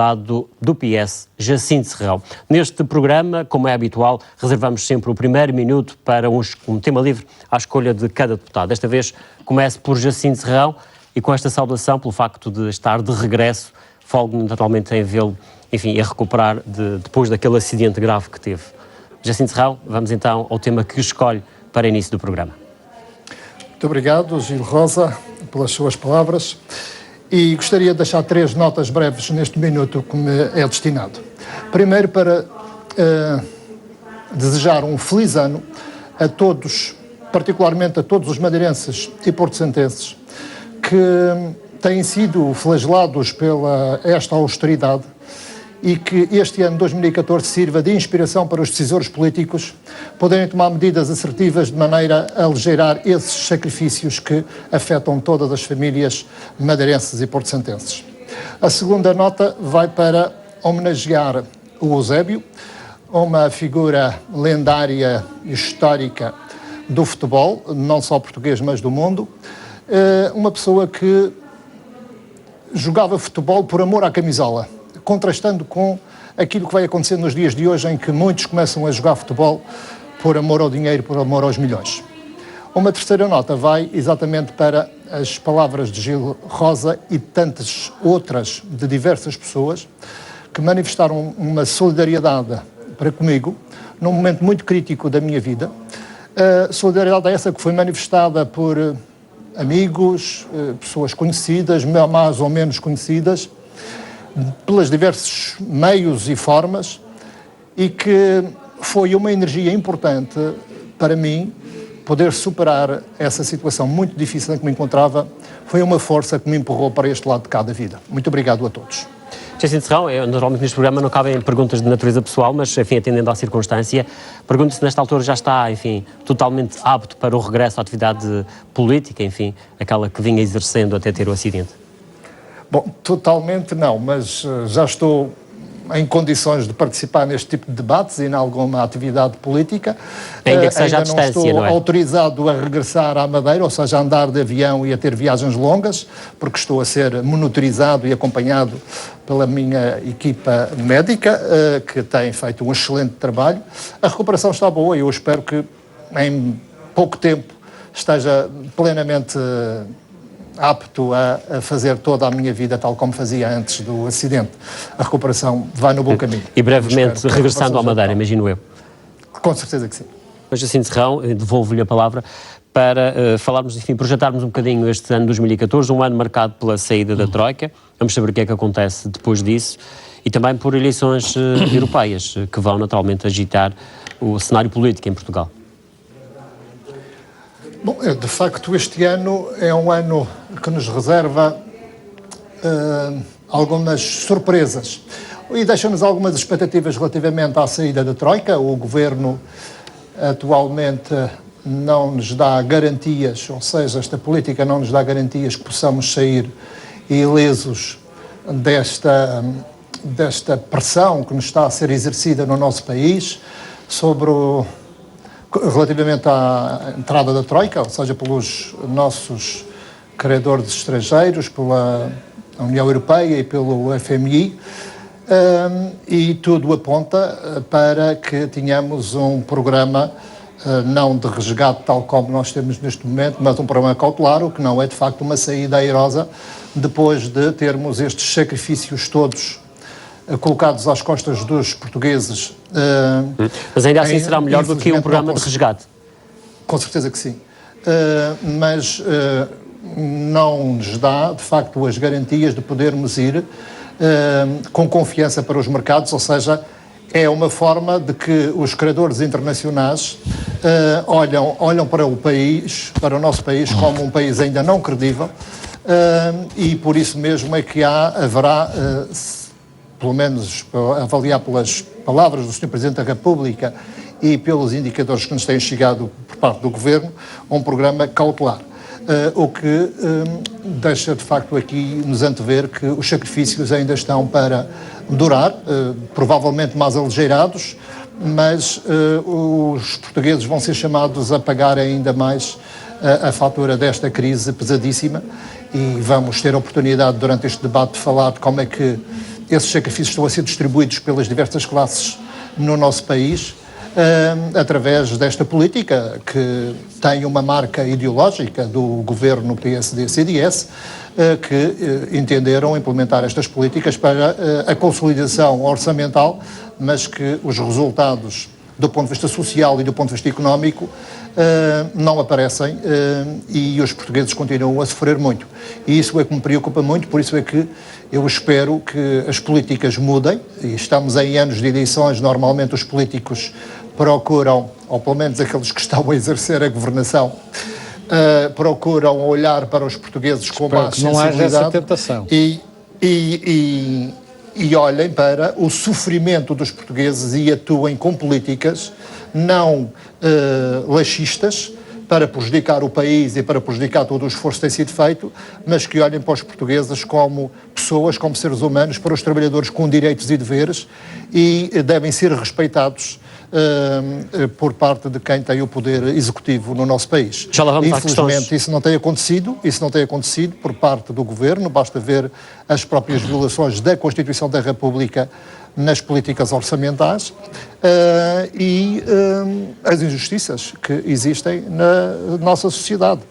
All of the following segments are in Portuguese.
deputado do PS, Jacinto Serrão. Neste programa, como é habitual, reservamos sempre o primeiro minuto para um tema livre à escolha de cada deputado. Desta vez começo por Jacinto Serrão e com esta saudação pelo facto de estar de regresso, folgo naturalmente em vê-lo, enfim, a recuperar depois daquele acidente grave que teve. Jacinto Serrão, vamos então ao tema que escolhe para início do programa. Muito obrigado, Gil Rosa, pelas suas palavras. E gostaria de deixar 3 notas breves neste minuto que me é destinado. Primeiro, para desejar um feliz ano a todos, particularmente a todos os madeirenses e portocentenses, que têm sido flagelados pela esta austeridade e que este ano 2014 sirva de inspiração para os decisores políticos poderem tomar medidas assertivas de maneira a aligeirar esses sacrifícios que afetam todas as famílias madeirenses e portocentenses. A segunda nota vai para homenagear o Eusébio, uma figura lendária e histórica do futebol, não só português, mas do mundo, uma pessoa que jogava futebol por amor à camisola, contrastando com aquilo que vai acontecer nos dias de hoje, em que muitos começam a jogar futebol por amor ao dinheiro, por amor aos milhões. Uma terceira nota vai exatamente para as palavras de Gil Rosa e tantas outras de diversas pessoas que manifestaram uma solidariedade para comigo num momento muito crítico da minha vida. Solidariedade essa que foi manifestada por amigos, pessoas conhecidas, mais ou menos conhecidas, pelos diversos meios e formas, e que foi uma energia importante para mim poder superar essa situação muito difícil em que me encontrava. Foi uma força que me empurrou para este lado de cá da vida. Muito obrigado a todos. Jacinto Serrão, naturalmente neste programa não cabem perguntas de natureza pessoal, mas, enfim, atendendo à circunstância, pergunto se nesta altura já está, enfim, totalmente apto para o regresso à atividade política, enfim, aquela que vinha exercendo até ter o acidente. Bom, totalmente não, mas já estou em condições de participar neste tipo de debates e em alguma atividade política. Ainda que seja à distância, não é? Não estou autorizado a regressar à Madeira, ou seja, a andar de avião e a ter viagens longas, porque estou a ser monitorizado e acompanhado pela minha equipa médica, que tem feito um excelente trabalho. A recuperação está boa e eu espero que em pouco tempo esteja plenamente apto a fazer toda a minha vida tal como fazia antes do acidente. A recuperação vai no bom caminho. E brevemente regressando à Madeira, imagino eu. Com certeza que sim. Mas Jacinto Serrão, devolvo-lhe a palavra para falarmos, enfim, projetarmos um bocadinho este ano 2014, um ano marcado pela saída da Troika. Vamos saber o que é que acontece depois disso e também por eleições europeias que vão naturalmente agitar o cenário político em Portugal. Bom, de facto, este ano é um ano que nos reserva algumas surpresas e deixa-nos algumas expectativas relativamente à saída da Troika. O Governo atualmente não nos dá garantias, ou seja, esta política não nos dá garantias que possamos sair ilesos desta pressão que nos está a ser exercida no nosso país relativamente à entrada da Troika, ou seja, pelos nossos credores estrangeiros, pela União Europeia e pelo FMI, e tudo aponta para que tenhamos um programa não de resgate tal como nós temos neste momento, mas um programa cautelar, o que não é de facto uma saída airosa depois de termos estes sacrifícios todos colocados às costas dos portugueses. Mas ainda assim será melhor do que um programa de resgate? Com certeza que sim. Mas não nos dá, de facto, as garantias de podermos ir com confiança para os mercados, ou seja, é uma forma de que os credores internacionais olham para o país, para o nosso país, como um país ainda não credível, e por isso mesmo é que haverá pelo menos avaliar pelas palavras do Sr. Presidente da República e pelos indicadores que nos têm chegado por parte do Governo, um programa cautelar. O que deixa, de facto, aqui nos antever que os sacrifícios ainda estão para durar, provavelmente mais aligeirados, mas os portugueses vão ser chamados a pagar ainda mais a fatura desta crise pesadíssima e vamos ter a oportunidade durante este debate de falar de como é que esses sacrifícios estão a ser distribuídos pelas diversas classes no nosso país, através desta política que tem uma marca ideológica do governo PSD-CDS, que entenderam implementar estas políticas para a consolidação orçamental, mas que os resultados do ponto de vista social e do ponto de vista económico não aparecem e os portugueses continuam a sofrer muito. E isso é que me preocupa muito, por isso é que eu espero que as políticas mudem, e estamos em anos de eleições, normalmente os políticos procuram, ou pelo menos aqueles que estão a exercer a governação, procuram olhar para os portugueses com mais sensibilidade. Não haja essa tentação. E olhem para o sofrimento dos portugueses e atuem com políticas não laxistas para prejudicar o país e para prejudicar todo o esforço que tem sido feito, mas que olhem para os portugueses como pessoas, como seres humanos, para os trabalhadores com direitos e deveres, e devem ser respeitados por parte de quem tem o poder executivo no nosso país. Já lá vamos. Infelizmente isso não tem acontecido por parte do Governo, basta ver as próprias violações da Constituição da República nas políticas orçamentais e as injustiças que existem na nossa sociedade.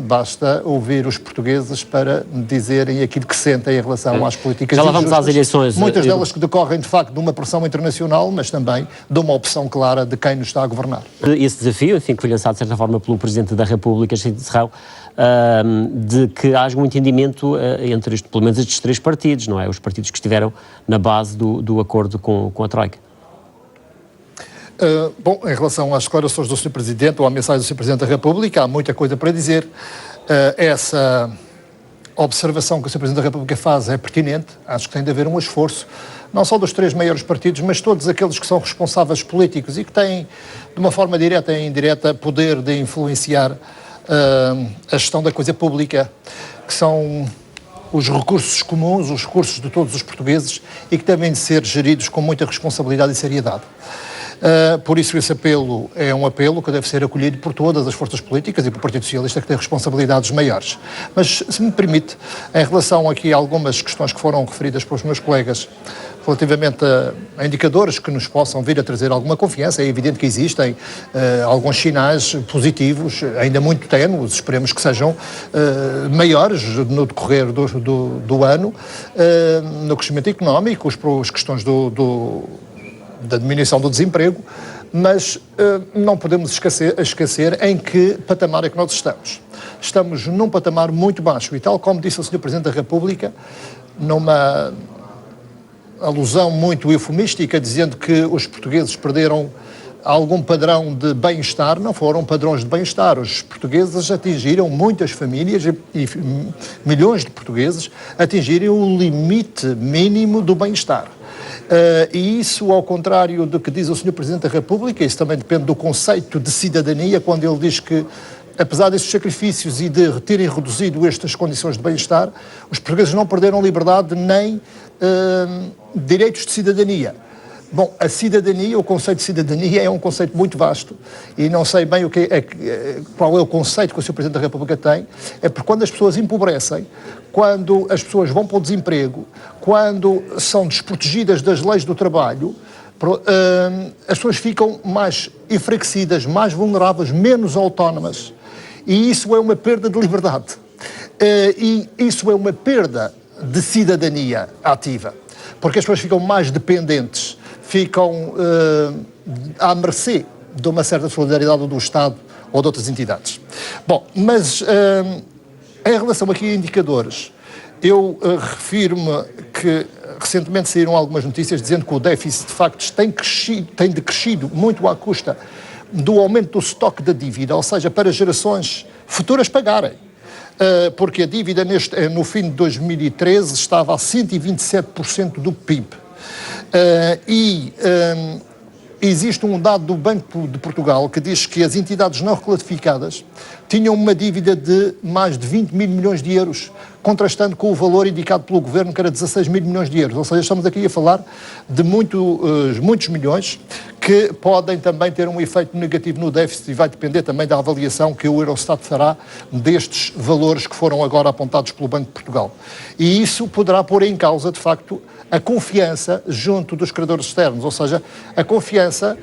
Basta ouvir os portugueses para dizerem aquilo que sentem em relação às políticas injustas. Já lá vamos às eleições. Muitas delas que decorrem, de facto, de uma pressão internacional, mas também de uma opção clara de quem nos está a governar. Esse desafio, enfim, que foi lançado de certa forma pelo Presidente da República, Jacinto Serrão, de que haja um entendimento entre, pelo menos, estes três partidos, não é? Os partidos que estiveram na base do acordo com a Troika. Bom, em relação às declarações do Sr. Presidente ou à mensagem do Sr. Presidente da República, há muita coisa para dizer. Essa observação que o Sr. Presidente da República faz é pertinente. Acho que tem de haver um esforço, não só dos três maiores partidos, mas todos aqueles que são responsáveis políticos e que têm, de uma forma direta e indireta, poder de influenciar a gestão da coisa pública, que são os recursos comuns, os recursos de todos os portugueses e que devem ser geridos com muita responsabilidade e seriedade. Por isso esse apelo é um apelo que deve ser acolhido por todas as forças políticas e pelo Partido Socialista, que tem responsabilidades maiores. Mas, se me permite, em relação aqui a algumas questões que foram referidas pelos meus colegas, relativamente a indicadores que nos possam vir a trazer alguma confiança, é evidente que existem alguns sinais positivos, ainda muito ténues, esperemos que sejam maiores no decorrer do ano, no crescimento económico, as questões da diminuição do desemprego, mas não podemos esquecer em que patamar é que nós estamos. Estamos num patamar muito baixo e, tal como disse o Sr. Presidente da República, numa alusão muito eufemística, dizendo que os portugueses perderam algum padrão de bem-estar, não foram padrões de bem-estar. Os portugueses atingiram, muitas famílias e milhões de portugueses atingiram o limite mínimo do bem-estar. E isso, ao contrário do que diz o Sr. Presidente da República, isso também depende do conceito de cidadania, quando ele diz que, apesar desses sacrifícios e de terem reduzido estas condições de bem-estar, os portugueses não perderam liberdade nem direitos de cidadania. Bom, a cidadania, o conceito de cidadania é um conceito muito vasto e não sei bem qual é o conceito que o Sr. Presidente da República tem. É porque quando as pessoas empobrecem, quando as pessoas vão para o desemprego, quando são desprotegidas das leis do trabalho, as pessoas ficam mais enfraquecidas, mais vulneráveis, menos autónomas. E isso é uma perda de liberdade. E isso é uma perda de cidadania ativa. Porque as pessoas ficam mais dependentes, ficam à mercê de uma certa solidariedade do Estado ou de outras entidades. Bom, mas em relação aqui a indicadores, eu refiro-me que recentemente saíram algumas notícias dizendo que o déficit de facto tem decrescido muito à custa do aumento do estoque da dívida, ou seja, para gerações futuras pagarem. Porque a dívida no fim de 2013 estava a 127% do PIB. Existe um dado do Banco de Portugal que diz que as entidades não reclasificadas tinham uma dívida de mais de 20 mil milhões de euros, contrastando com o valor indicado pelo Governo, que era 16 mil milhões de euros. Ou seja, estamos aqui a falar de muitos milhões que que podem também ter um efeito negativo no déficit e vai depender também da avaliação que o Eurostat fará destes valores que foram agora apontados pelo Banco de Portugal. E isso poderá pôr em causa, de facto, a confiança junto dos credores externos, ou seja, a confiança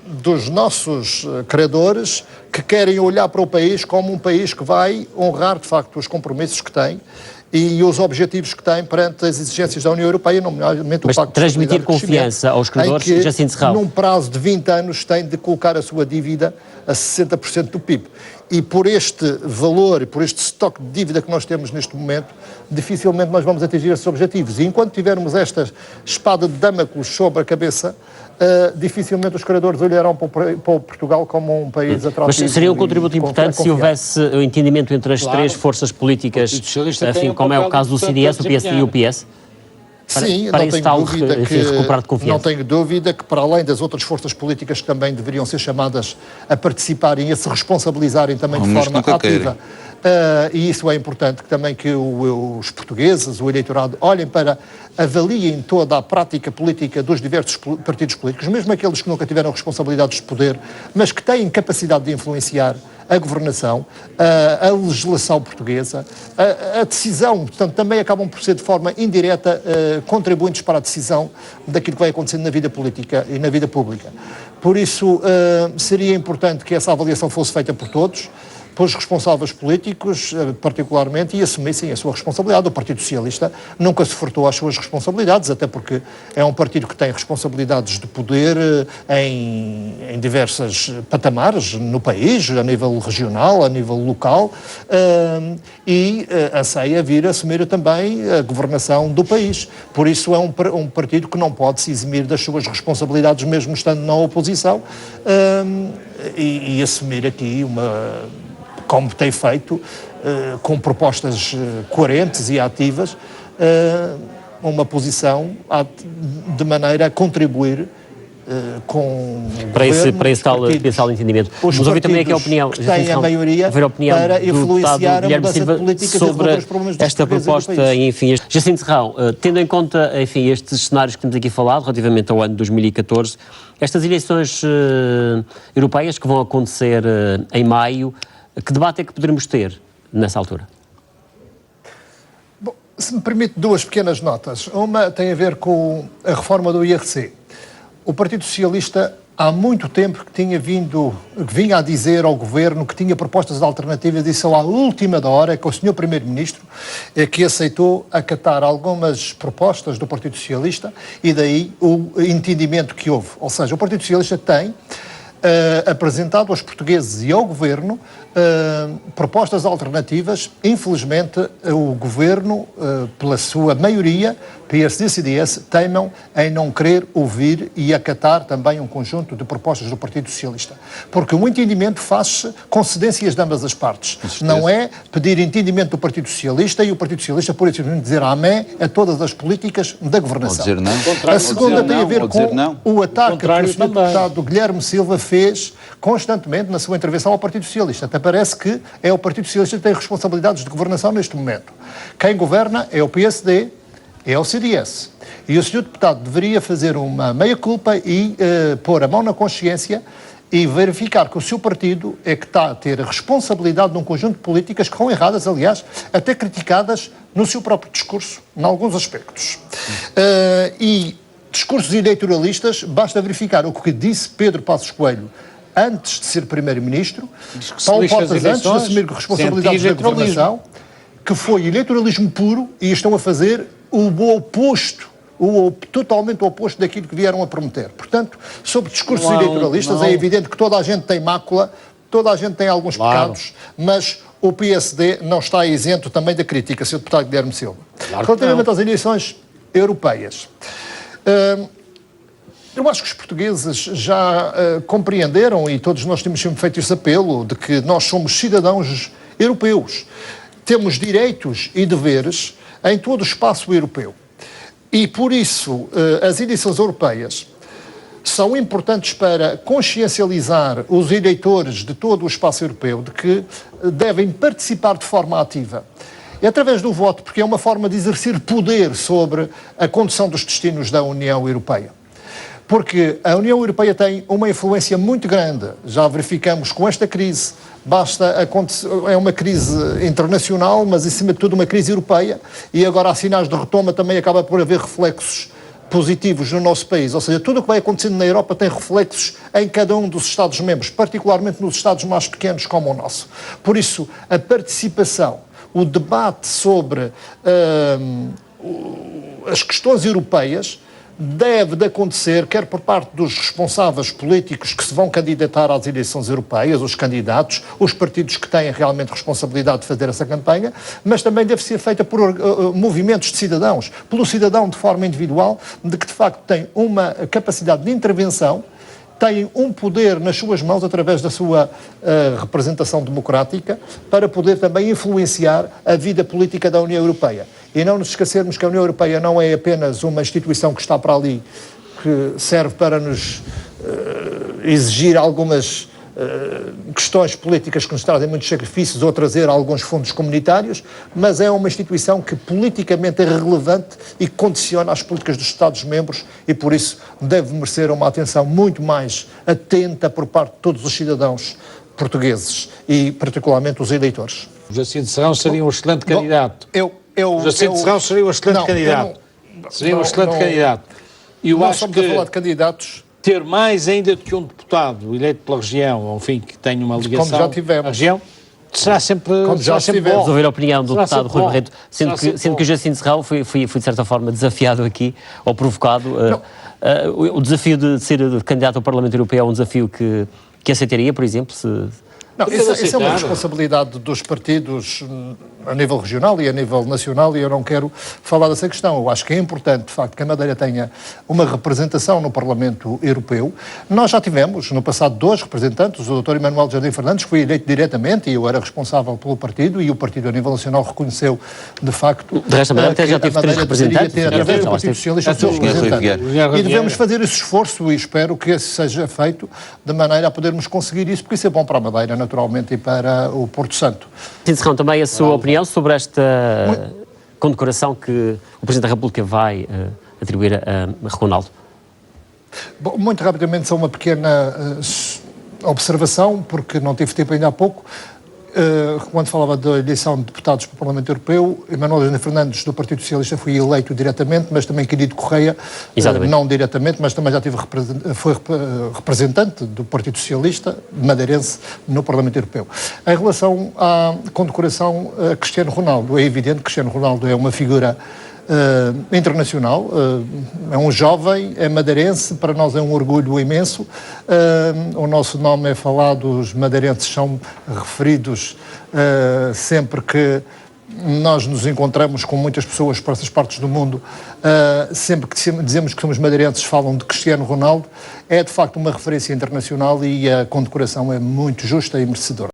dos nossos credores que querem olhar para o país como um país que vai honrar, de facto, os compromissos que tem e os objetivos que tem perante as exigências da União Europeia, nomeadamente o Pacto de transmitir confiança aos credores, Jacinto Serrão. Num prazo de 20 anos tem de colocar a sua dívida a 60% do PIB. E por este valor, por este estoque de dívida que nós temos neste momento, dificilmente nós vamos atingir esses objetivos. E enquanto tivermos esta espada de Damocles sobre a cabeça, dificilmente os credores olharão para o Portugal como um país atrativo. Mas seria um contributo importante se houvesse o entendimento entre as três forças políticas, enfim, como é o caso do CDS, o PSD e o PS? Sim, não tenho dúvida que, para além das outras forças políticas que também deveriam ser chamadas a participarem e a se responsabilizarem também de forma ativa, e isso é importante também que os portugueses, o eleitorado, avaliem toda a prática política dos diversos partidos políticos, mesmo aqueles que nunca tiveram responsabilidades de poder, mas que têm capacidade de influenciar a governação, a legislação portuguesa, a decisão, portanto, também acabam por ser de forma indireta contribuintes para a decisão daquilo que vai acontecendo na vida política e na vida pública. Por isso, seria importante que essa avaliação fosse feita por todos, pelos responsáveis políticos, particularmente, e assumissem a sua responsabilidade. O Partido Socialista nunca se furtou às suas responsabilidades, até porque é um partido que tem responsabilidades de poder em diversos patamares no país, a nível regional, a nível local, e anseia vir assumir também a governação do país. Por isso é um partido que não pode se eximir das suas responsabilidades, mesmo estando na oposição, e assumir aqui como tem feito, com propostas coerentes e ativas, uma posição de maneira a contribuir com para esse tal entendimento. Vamos ouvir também aqui a opinião, que têm a maioria para influenciar a mudança de políticas sobre esta proposta, enfim. Jacinto Serrão, tendo em conta, enfim, estes cenários que temos aqui falado, relativamente ao ano de 2014, estas eleições europeias que vão acontecer em maio, que debate é que poderemos ter nessa altura? Bom, se me permite duas pequenas notas. Uma tem a ver com a reforma do IRC. O Partido Socialista há muito tempo que vinha a dizer ao Governo que tinha propostas alternativas e só à última da hora que o Sr. Primeiro-Ministro que aceitou acatar algumas propostas do Partido Socialista e daí o entendimento que houve. Ou seja, o Partido Socialista tem apresentado aos portugueses e ao Governo propostas alternativas. Infelizmente, o Governo, pela sua maioria, PSD e CDS, teimam em não querer ouvir e acatar também um conjunto de propostas do Partido Socialista. Porque o entendimento faz-se com cedências de ambas as partes. Não é pedir entendimento do Partido Socialista e o Partido Socialista, por isso, dizer amém a todas as políticas da governação. Dizer não. A segunda tem a ver com o ataque que o Sr. Deputado Guilherme Silva fez constantemente na sua intervenção ao Partido Socialista. Até parece que é o Partido Socialista que tem responsabilidades de governação neste momento. Quem governa é o PSD, é o CDS. E o Sr. Deputado deveria fazer uma meia-culpa e pôr a mão na consciência e verificar que o seu partido é que está a ter a responsabilidade de um conjunto de políticas que estão erradas, aliás, até criticadas no seu próprio discurso, em alguns aspectos. E discursos eleitoralistas, basta verificar o que disse Pedro Passos Coelho antes de ser Primeiro-Ministro, Paulo Portas antes de assumir responsabilidades da governação, que foi eleitoralismo puro e estão a fazer o oposto, totalmente o oposto daquilo que vieram a prometer. Portanto, sobre discursos eleitoralistas, é evidente que toda a gente tem mácula, toda a gente tem alguns pecados, mas o PSD não está isento também da crítica, Sr. Deputado Guilherme Silva. Relativamente às eleições europeias, eu acho que os portugueses já compreenderam, e todos nós temos sempre feito esse apelo, de que nós somos cidadãos europeus. Temos direitos e deveres em todo o espaço europeu. E, por isso, as eleições europeias são importantes para consciencializar os eleitores de todo o espaço europeu de que devem participar de forma ativa. É através do voto, porque é uma forma de exercer poder sobre a condução dos destinos da União Europeia. Porque a União Europeia tem uma influência muito grande, já verificamos com esta crise, é uma crise internacional, mas acima de tudo uma crise europeia, e agora há sinais de retoma, também acaba por haver reflexos positivos no nosso país, ou seja, tudo o que vai acontecendo na Europa tem reflexos em cada um dos Estados-membros, particularmente nos Estados mais pequenos como o nosso. Por isso, a participação, o debate sobre as questões europeias deve de acontecer, quer por parte dos responsáveis políticos que se vão candidatar às eleições europeias, os candidatos, os partidos que têm realmente responsabilidade de fazer essa campanha, mas também deve ser feita por movimentos de cidadãos, pelo cidadão de forma individual, de que de facto tem uma capacidade de intervenção, têm um poder nas suas mãos através da sua representação democrática para poder também influenciar a vida política da União Europeia. E não nos esquecermos que a União Europeia não é apenas uma instituição que está para ali, que serve para nos exigir algumas questões políticas que nos trazem muitos sacrifícios ou trazer alguns fundos comunitários, mas é uma instituição que politicamente é relevante e que condiciona as políticas dos Estados-membros e por isso deve merecer uma atenção muito mais atenta por parte de todos os cidadãos portugueses e particularmente os eleitores. Jacinto Serrão seria um excelente candidato. Jacinto Serrão seria um excelente candidato. Seria um excelente candidato. E eu acho que a falar de candidatos, ter mais ainda do que um deputado eleito pela região, ou enfim, que tenha uma ligação como já tivemos à região, será sempre, como já sempre tivemos. bom. Vamos ouvir a opinião do Será deputado sempre Rui bom. Barreto, sendo que o Jacinto Serrão foi de certa forma desafiado aqui, ou provocado. O desafio de ser candidato ao Parlamento Europeu é um desafio que aceitaria, por exemplo, se... Não, isso é uma responsabilidade dos partidos a nível regional e a nível nacional e eu não quero falar dessa questão. Eu acho que é importante, de facto, que a Madeira tenha uma representação no Parlamento Europeu. Nós já tivemos, no passado, 2 representantes, o Dr. Emanuel Jardim Fernandes, que foi eleito diretamente e eu era responsável pelo partido e o partido a nível nacional reconheceu, de facto, de resto, até já tive 3 representantes. Ter, através do Partido Socialista, o seu representante. E devemos fazer esse esforço e espero que esse seja feito de maneira a podermos conseguir isso, porque isso é bom para a Madeira, naturalmente, e para o Porto Santo. Jacinto Serrão, também a sua opinião sobre esta condecoração que o Presidente da República vai atribuir a Ronaldo? Bom, muito rapidamente, só uma pequena observação, porque não tive tempo ainda há pouco. Quando falava da eleição de deputados para o Parlamento Europeu, Emanuel Jardim Fernandes, do Partido Socialista, foi eleito diretamente, mas também Querido Correia, não diretamente, mas também já foi representante do Partido Socialista madeirense no Parlamento Europeu. Em relação à condecoração a Cristiano Ronaldo, é evidente que Cristiano Ronaldo é uma figura internacional, é um jovem, é madeirense, para nós é um orgulho imenso. O nosso nome é falado, os madeirenses são referidos sempre que nós nos encontramos com muitas pessoas por essas partes do mundo, sempre que dizemos que somos madeirenses falam de Cristiano Ronaldo, é de facto uma referência internacional e a condecoração é muito justa e merecedora.